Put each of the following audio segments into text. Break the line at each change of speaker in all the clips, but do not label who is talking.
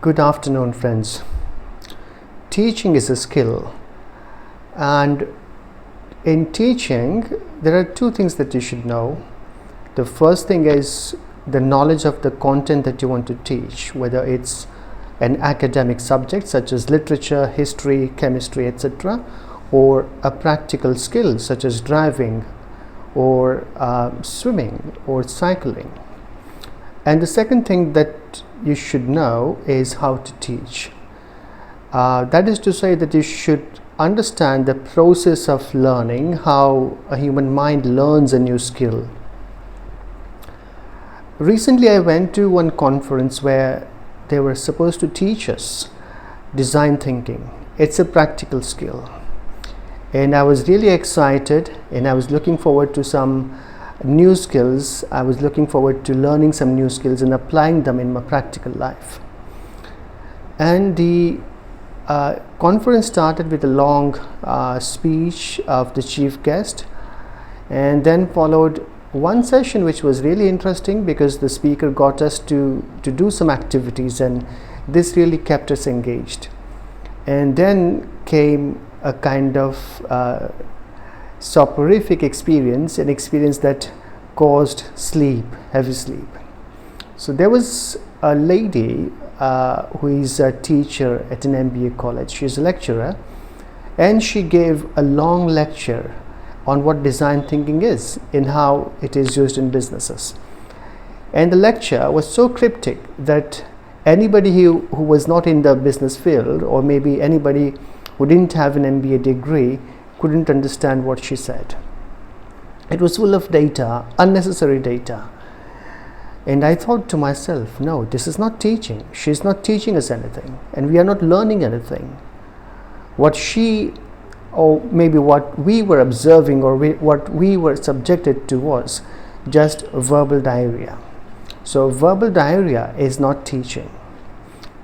Good afternoon, friends. Teaching is a skill, and in teaching, there are two things that you should know. The first thing is the knowledge of the content that you want to teach, whether it's an academic subject such as literature, history, chemistry, etc., or a practical skill such as driving or swimming or cycling. And the second thing that you should know is how to teach. That is to say that you should understand the process of learning, how a human mind learns a new skill. Recently, I went to one conference where they were supposed to teach us design thinking. It's a practical skill. And I was really excited, and I was looking forward to some new skills. I was looking forward to learning some new skills and applying them in my practical life. And the conference started with a long speech of the chief guest, and then followed one session which was really interesting because the speaker got us to do some activities, and this really kept us engaged. And then came a kind of soporific experience, an experience that caused heavy sleep. So there was a lady who is a teacher at an MBA college. She's a lecturer, and she gave a long lecture on what design thinking is and how it is used in businesses. And the lecture was so cryptic that anybody who was not in the business field, or maybe anybody who didn't have an MBA degree, couldn't understand what she said. It was full of data, unnecessary data. And I thought to myself, no, this is not teaching. She's not teaching us anything, and we are not learning anything. What she, or maybe what we were observing, or what we were subjected to, was just verbal diarrhea. So verbal diarrhea is not teaching.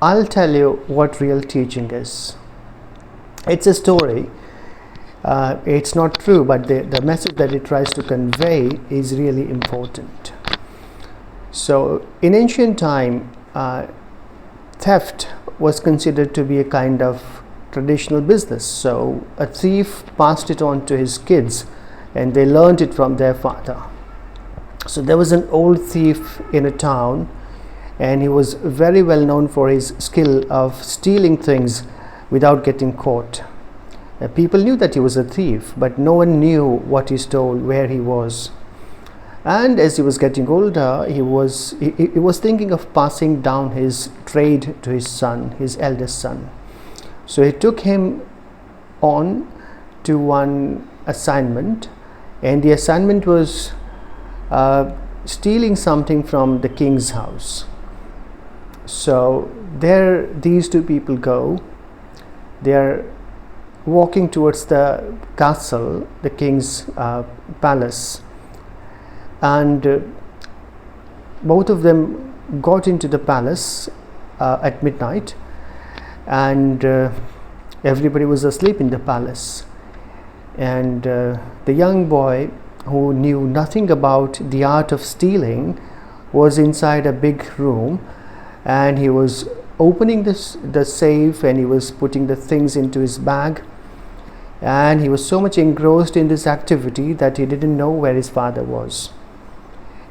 I'll tell you what real teaching is. It's a story. It's not true, but the message that it tries to convey is really important. So in ancient time, theft was considered to be a kind of traditional business. So a thief passed it on to his kids, and they learned it from their father. So there was an old thief in a town, and he was very well known for his skill of stealing things without getting caught. People knew that he was a thief, but no one knew what he stole, where he was. And as he was getting older, he was thinking of passing down his trade to his son, his eldest son. So he took him on to one assignment, and the assignment was stealing something from the king's house. So there these two people go. They are walking towards the castle, the king's palace, and both of them got into the palace at midnight, and everybody was asleep in the palace. And the young boy, who knew nothing about the art of stealing, was inside a big room, and he was opening the safe, and he was putting the things into his bag, and he was so much engrossed in this activity that he didn't know where his father was.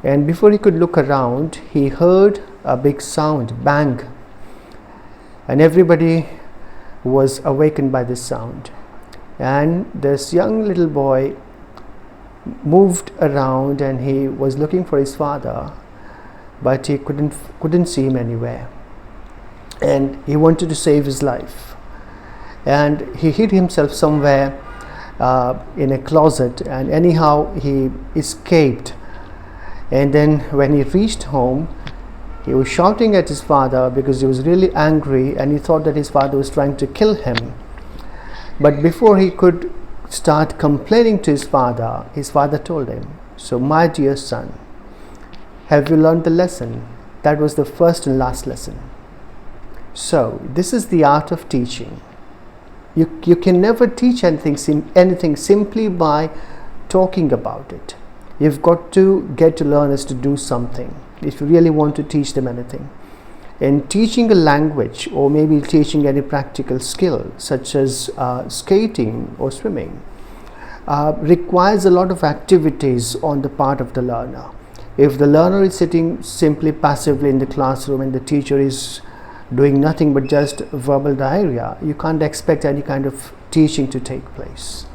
And before he could look around, he heard a big sound, bang, and everybody was awakened by this sound. And this young little boy moved around, and he was looking for his father, but he couldn't see him anywhere. And he wanted to save his life, and he hid himself somewhere in a closet, and anyhow he escaped. And then when he reached home, he was shouting at his father because he was really angry, and he thought that his father was trying to kill him. But before he could start complaining to his father told him, "So my dear son, have you learned the lesson?" That was the first and last lesson. So this is the art of teaching. You can never teach anything simply by talking about it. You've got to get to learners to do something if you really want to teach them anything. In teaching a language, or maybe teaching any practical skill such as skating or swimming, requires a lot of activities on the part of the learner. If the learner is sitting simply passively in the classroom and the teacher is doing nothing but just verbal diarrhea, you can't expect any kind of teaching to take place.